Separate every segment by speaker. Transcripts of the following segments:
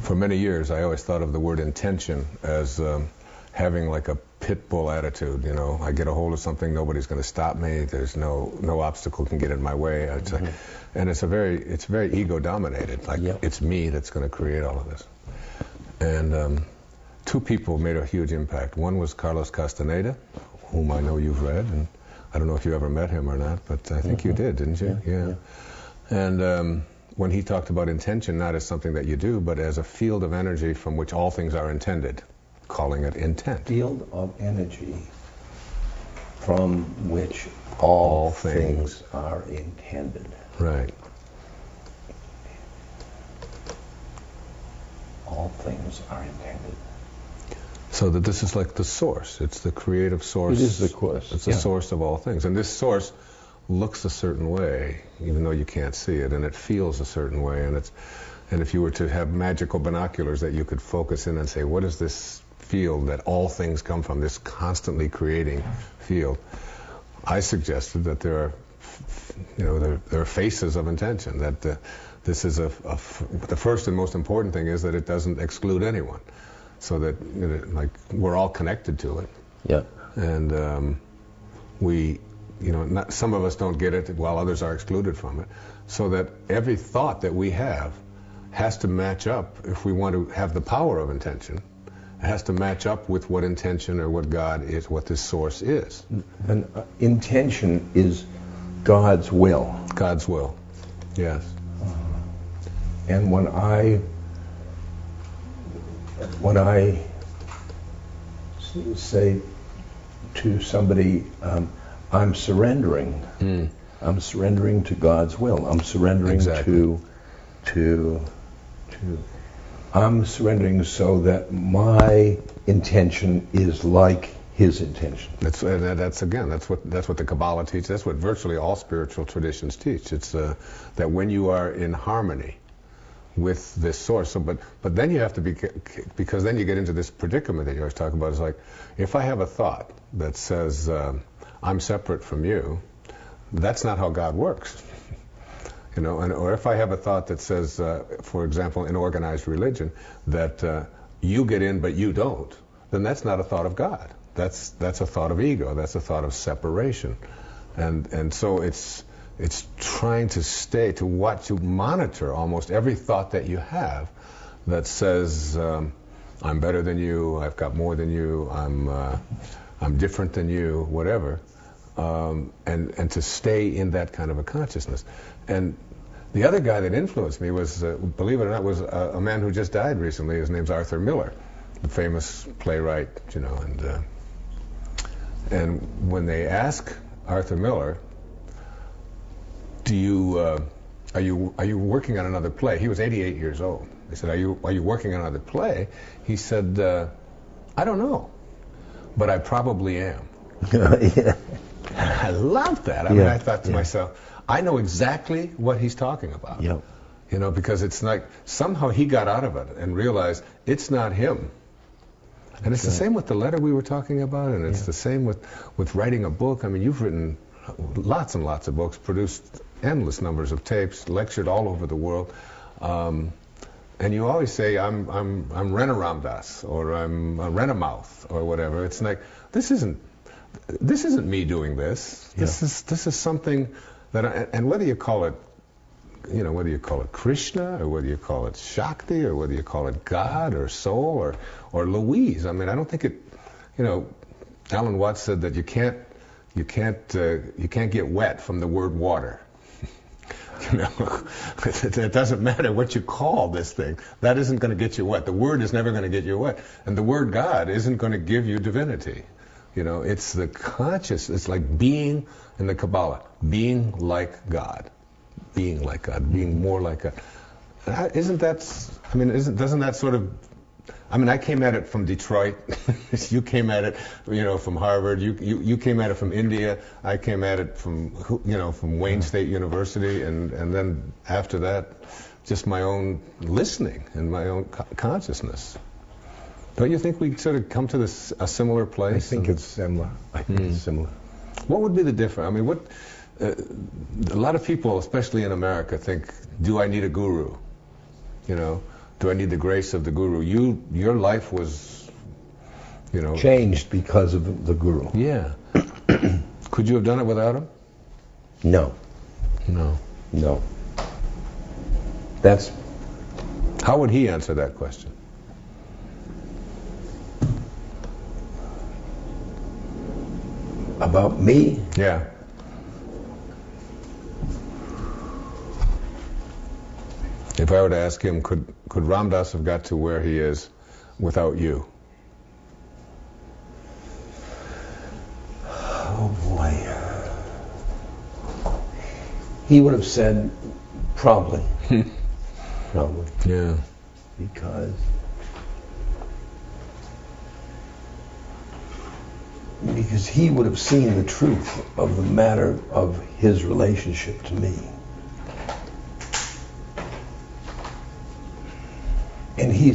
Speaker 1: For many years, I always thought of the word intention as having like a pit bull attitude. You know, I get a hold of something, nobody's going to stop me. There's no obstacle can get in my way. And it's very ego dominated. Like it's me that's going to create all of this. And two people made a huge impact. One was Carlos Castaneda, whom I know you've read, and I don't know if you ever met him or not, but I think you did, didn't you? Yeah. And when he talked about intention not as something that you do, but as a field of energy from which all things are intended, calling it intent.
Speaker 2: Field of energy from which all things are intended.
Speaker 1: Right.
Speaker 2: All things are intended.
Speaker 1: So that this is like the source. It's the creative source.
Speaker 2: It is the source.
Speaker 1: It's the source of all things. And this source looks a certain way, even though you can't see it, and it feels a certain way. And if you were to have magical binoculars that you could focus in and say, what is this field that all things come from, this constantly creating field? I suggested that there are faces of intention. That this is the first and most important thing is that it doesn't exclude anyone, so that like we're all connected to it.
Speaker 2: Yeah.
Speaker 1: And some of us don't get it while others are excluded from it. So that every thought that we have has to match up, if we want to have the power of intention, it has to match up with what intention or what God is, what this source is.
Speaker 2: And intention is God's will.
Speaker 1: God's will, yes.
Speaker 2: And when I say to somebody, I'm surrendering. I'm surrendering to God's will. I'm surrendering to I'm surrendering so that my intention is like His intention.
Speaker 1: That's what the Kabbalah teaches. That's what virtually all spiritual traditions teach. It's that when you are in harmony with this source. So, but then you have to be, because then you get into this predicament that you always talk about. Is like, if I have a thought that says I'm separate from you, that's not how God works. Or if I have a thought that says, for example, in organized religion, that you get in but you don't, then that's not a thought of God. That's a thought of ego. That's a thought of separation, and so it's trying to monitor almost every thought that you have that says I'm better than you, I've got more than you, I'm different than you, whatever, and to stay in that kind of a consciousness. And the other guy that influenced me was, believe it or not, was a man who just died recently. His name's Arthur Miller, the famous playwright, and when they ask Arthur Miller, are you working on another play? He was 88 years old. They said, are you working on another play? He said, I don't know, but I probably am.
Speaker 2: Yeah.
Speaker 1: I love that. I mean, I thought to myself, I know exactly what he's talking about.
Speaker 2: Yeah.
Speaker 1: Because it's like somehow he got out of it and realized it's not him. And it's the same with the letter we were talking about, and it's the same with writing a book. I mean, you've written lots and lots of books, produced endless numbers of tapes, lectured all over the world, and you always say I'm Rena Ramdas, or I'm Renamouth, or whatever. It's like this isn't me doing this. This is something that and whether you call it Krishna, or whether you call it Shakti, or whether you call it God or soul or Louise. I mean, I don't think it. Alan Watts said that you can't get wet from the word water. It doesn't matter what you call this thing. That isn't going to get you wet. The word is never going to get you wet, and the word God isn't going to give you divinity. It's the conscious. It's like being in the Kabbalah, being like God. Being like God, being more like God. Doesn't that sort of, I came at it from Detroit. You came at it, from Harvard. You came at it from India. I came at it from Wayne State University, and then after that, just my own listening and my own consciousness. Don't you think we sort of come to a similar place?
Speaker 2: I think it's similar.
Speaker 1: What would be the difference? A lot of people, especially in America, think, do I need a guru? Do I need the grace of the guru? Your life was,
Speaker 2: changed because of the guru.
Speaker 1: Yeah. Could you have done it without him?
Speaker 2: No.
Speaker 1: No.
Speaker 2: No. That's...
Speaker 1: How would he answer that question?
Speaker 2: About me?
Speaker 1: Yeah. If I were to ask him, could Ram Dass have got to where he is without you?
Speaker 2: Oh boy. He would have said, probably. Probably.
Speaker 1: Yeah.
Speaker 2: Because he would have seen the truth of the matter of his relationship to me. And he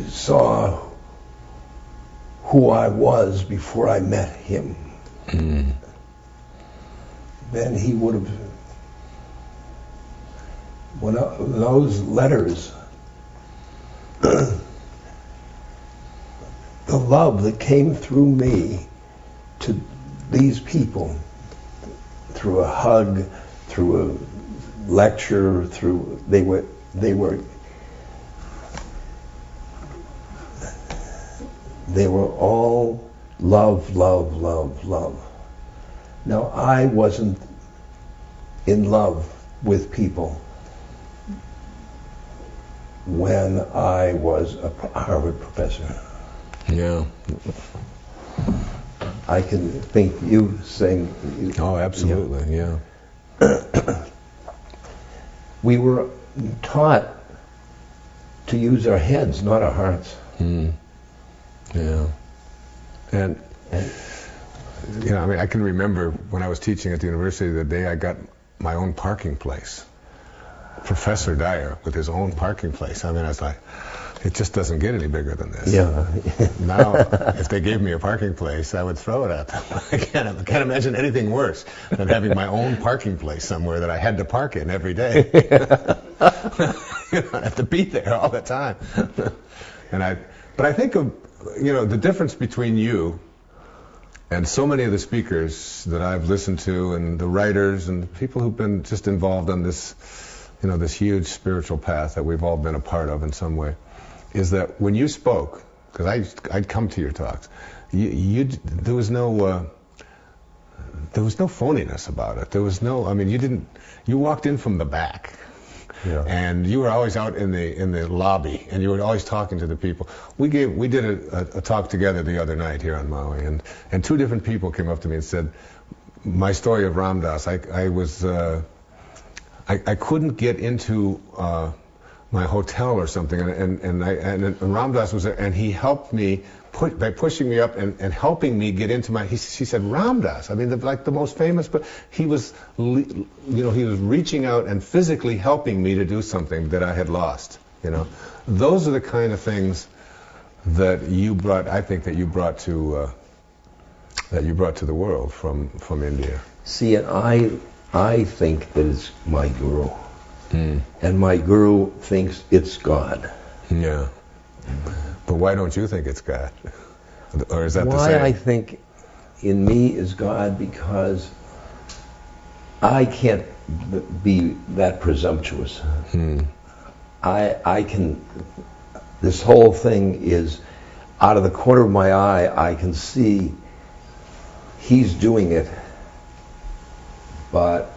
Speaker 2: saw who I was before I met him.
Speaker 1: Mm.
Speaker 2: Then he would have, when those letters, the love that came through me to these people, through a hug, through a lecture, they were all love, love, love, love. Now, I wasn't in love with people when I was a Harvard professor.
Speaker 1: Yeah.
Speaker 2: I can think you saying...
Speaker 1: Oh, absolutely, yeah.
Speaker 2: We were taught to use our heads, not our hearts.
Speaker 1: Mm. Yeah. And I can remember when I was teaching at the university, the day I got my own parking place. Professor Dyer with his own parking place. I was like, it just doesn't get any bigger than this.
Speaker 2: Yeah.
Speaker 1: Now, if they gave me a parking place, I would throw it at them. I can't imagine anything worse than having my own parking place somewhere that I had to park in every day. I have to be there all the time. But I think of, the difference between you and so many of the speakers that I've listened to, and the writers and the people who've been just involved on this, this huge spiritual path that we've all been a part of in some way, is that when you spoke, because I'd come to your talks, there was no phoniness about it. There was no, you walked in from the back. Yeah. And you were always out in the lobby, and you were always talking to the people. We did a talk together the other night here on Maui, and two different people came up to me and said, my story of Ram Dass, I couldn't get into my hotel or something, and Ram Dass was there, and he helped me by pushing me up and helping me get into she said, Ram Dass, the most famous, but he was, he was reaching out and physically helping me to do something that I had lost, Those are the kind of things that I think that you brought to the world from India.
Speaker 2: See, and I think that it's my guru. Mm. And my guru thinks it's God.
Speaker 1: Yeah. But why don't you think it's God? Or is that the same?
Speaker 2: Why I think in me is God, because I can't be that presumptuous. Hmm. I can, this whole thing is out of the corner of my eye, I can see he's doing it, but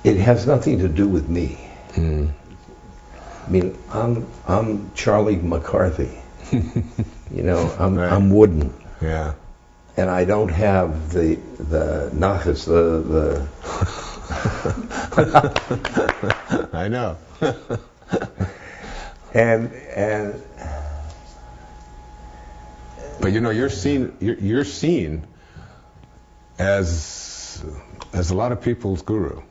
Speaker 2: it has nothing to do with me. Hmm. I'm Charlie McCarthy. I'm right. I'm wooden.
Speaker 1: Yeah.
Speaker 2: And I don't have the nachas, the
Speaker 1: I know.
Speaker 2: and
Speaker 1: but you're seen as a lot of people's guru.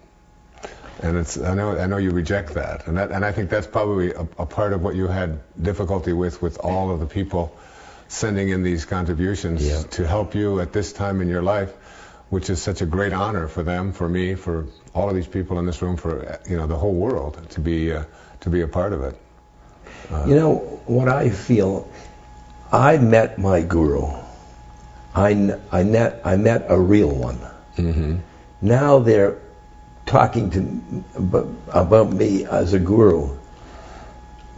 Speaker 1: And I know you reject that, and I think that's probably a part of what you had difficulty with all of the people sending in these contributions to help you at this time in your life, which is such a great honor for them, for me, for all of these people in this room, for the whole world to be a part of it.
Speaker 2: What I feel, I met my guru. I met a real one.
Speaker 1: Mm-hmm.
Speaker 2: Now they're talking about me as a guru.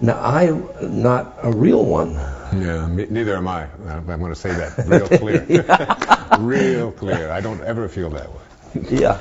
Speaker 2: Now I'm not a real one.
Speaker 1: Yeah, neither am I. I'm going to say that real clear. Real clear. I don't ever feel that way.
Speaker 2: Yeah.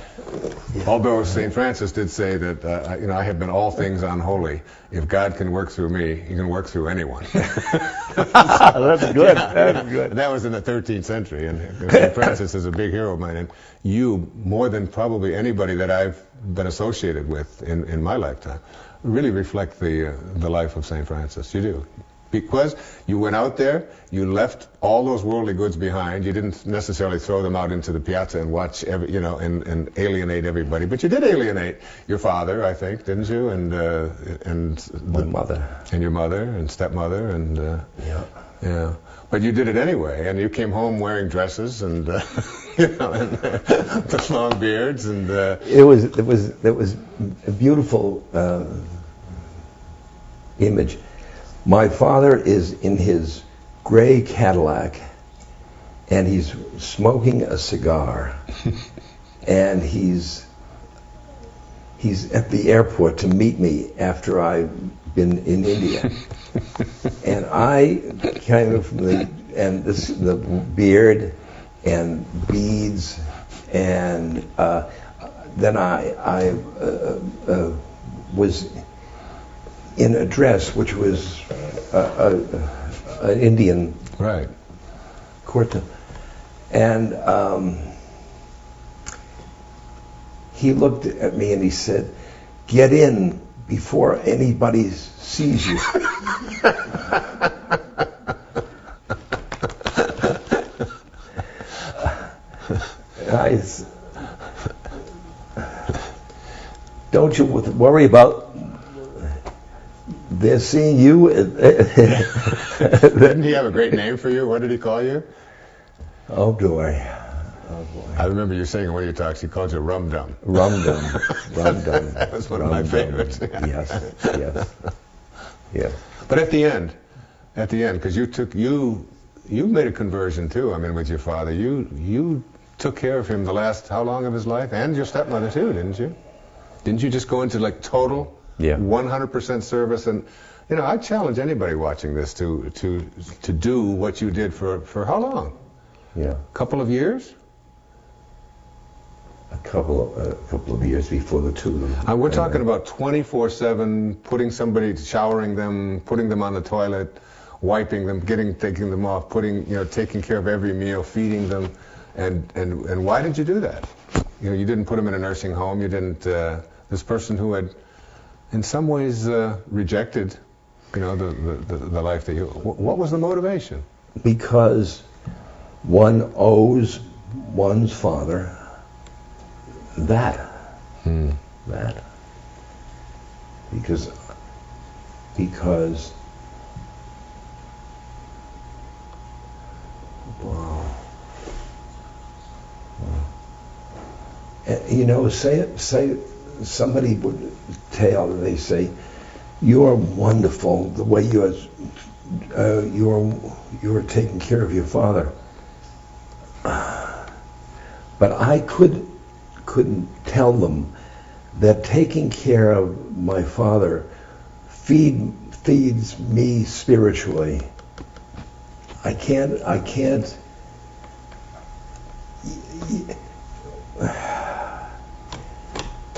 Speaker 1: Although St. Francis did say that, I have been all things unholy. If God can work through me, he can work through anyone.
Speaker 2: That's good. Yeah. That's good.
Speaker 1: That was in the 13th century, and St. Francis is a big hero of mine. And you, more than probably anybody that I've been associated with in my lifetime, really reflect the life of St. Francis. You do. Because you went out there, you left all those worldly goods behind. You didn't necessarily throw them out into the piazza and watch, and alienate everybody. But you did alienate your father, I think, didn't you? And
Speaker 2: my mother,
Speaker 1: and your mother, and stepmother, and
Speaker 2: yeah.
Speaker 1: But you did it anyway, and you came home wearing dresses and and the long beards, and
Speaker 2: it was a beautiful image. My father is in his gray Cadillac, and he's smoking a cigar, and he's at the airport to meet me after I've been in India. And I came from the beard and beads, and then I was in a dress which was an Indian
Speaker 1: right
Speaker 2: kurta, and he looked at me and he said, "Get in before anybody sees you." Don't you worry about they're seeing you.
Speaker 1: Didn't he have a great name for you? What did he call you?
Speaker 2: Oh boy.
Speaker 1: I remember you saying in one of your talks, he called you Rum Dum.
Speaker 2: Rum Dum. Rum Dum.
Speaker 1: That was one of my favorites.
Speaker 2: Yes.
Speaker 1: But at the end, because you made a conversion too. I mean, with your father, you took care of him the last how long of his life, and your stepmother too, didn't you? Didn't you just go into like total?
Speaker 2: Yeah.
Speaker 1: 100% service, and I challenge anybody watching this to do what you did for how long?
Speaker 2: Yeah.
Speaker 1: A couple of years?
Speaker 2: A couple of years before the two of them.
Speaker 1: We're talking about 24/7, showering them, putting them on the toilet, wiping them, taking them off, taking care of every meal, feeding them, and why did you do that? You didn't put them in a nursing home. You didn't. This person who had, in some ways, rejected, the life that you. What was the motivation?
Speaker 2: Because one owes one's father that. That. Because. Wow. Say somebody would tell, they say, "You're wonderful the way you're taking care of your father." But I couldn't tell them that taking care of my father feeds me spiritually. I can't.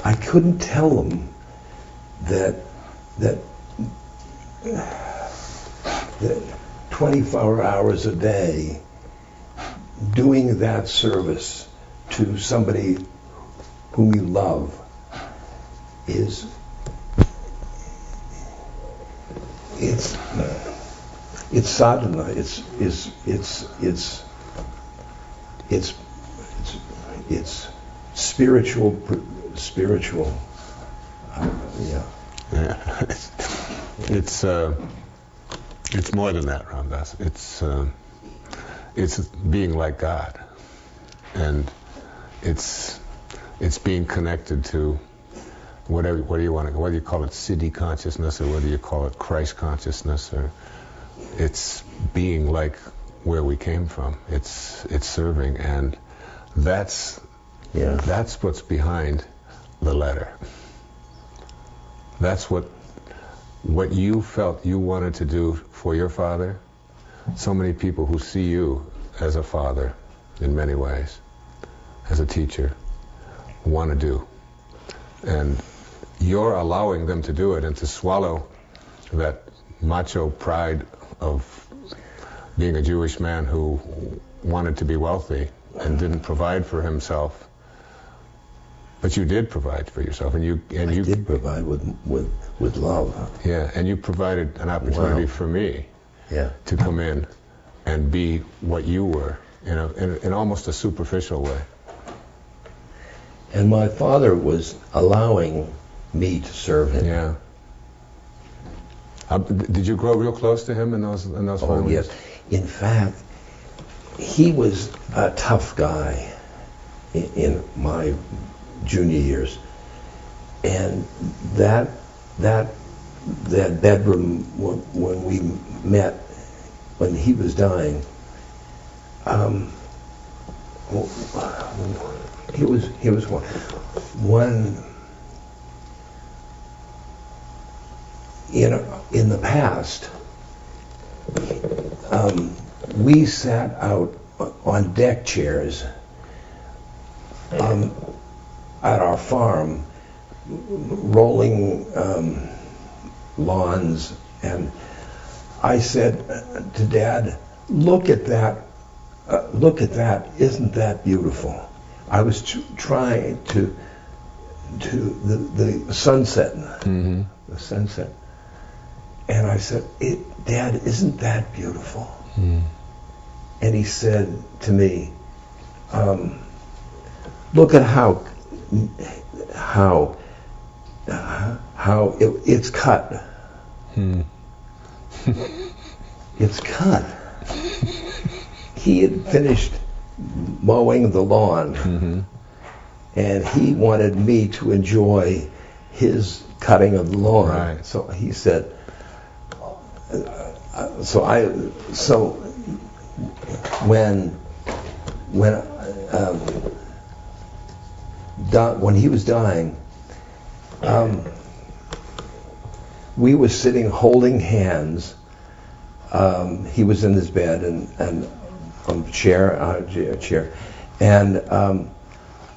Speaker 2: I couldn't tell them that 24 hours a day doing that service to somebody whom you love it's sadhana. It's spiritual. Yeah.
Speaker 1: It's more than that, Ramdas. It's being like God, and it's being connected to whatever, whether you call it Siddhi consciousness or whether you call it Christ consciousness, or it's being like where we came from. It's serving, and that's what's behind the letter. That's what you felt you wanted to do for your father. So many people who see you as a father in many ways, as a teacher, want to do. And you're allowing them to do it, and to swallow that macho pride of being a Jewish man who wanted to be wealthy and didn't provide for himself. But you did provide for yourself, and you
Speaker 2: did provide with love.
Speaker 1: Yeah, and you provided an opportunity for me to come in and be what you were, in almost a superficial way.
Speaker 2: And my father was allowing me to serve him.
Speaker 1: Yeah. Did you grow real close to him in those
Speaker 2: Oh, yes. In fact, he was a tough guy in my junior years, and that bedroom when we met, when he was dying, he was one. In the past, we sat out on deck chairs at our farm, rolling lawns, and I said to Dad, "Look at that! Look at that! Isn't that beautiful?" I was trying to the sunset, the sunset. And I said, "Dad, isn't that beautiful?" And he said to me, "Look at how it's cut." It's cut. He had finished mowing the lawn, and he wanted me to enjoy his cutting of the lawn.
Speaker 1: Right.
Speaker 2: So he said, when he was dying, we were sitting holding hands. He was in his bed and on a chair, and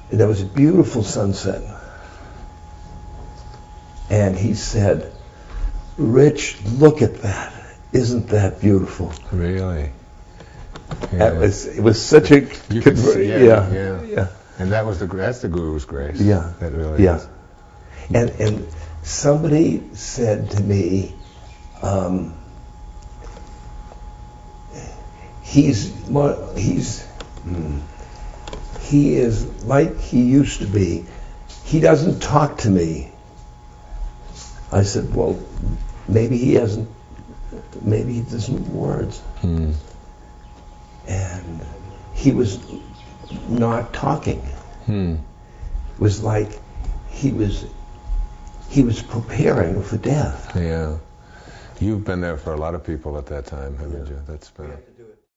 Speaker 2: there was a beautiful sunset. And he said, "Rich, look at that! Isn't that beautiful?"
Speaker 1: Really?
Speaker 2: Yeah. It was such a good.
Speaker 1: Yeah. And that's the Guru's grace.
Speaker 2: Yeah.
Speaker 1: That really is.
Speaker 2: And somebody said to me, he is like he used to be. He doesn't talk to me. I said, "Well, maybe he doesn't words." And he was not talking. It was like he was preparing for death.
Speaker 1: Yeah. You've been there for a lot of people at that time, haven't you? That's been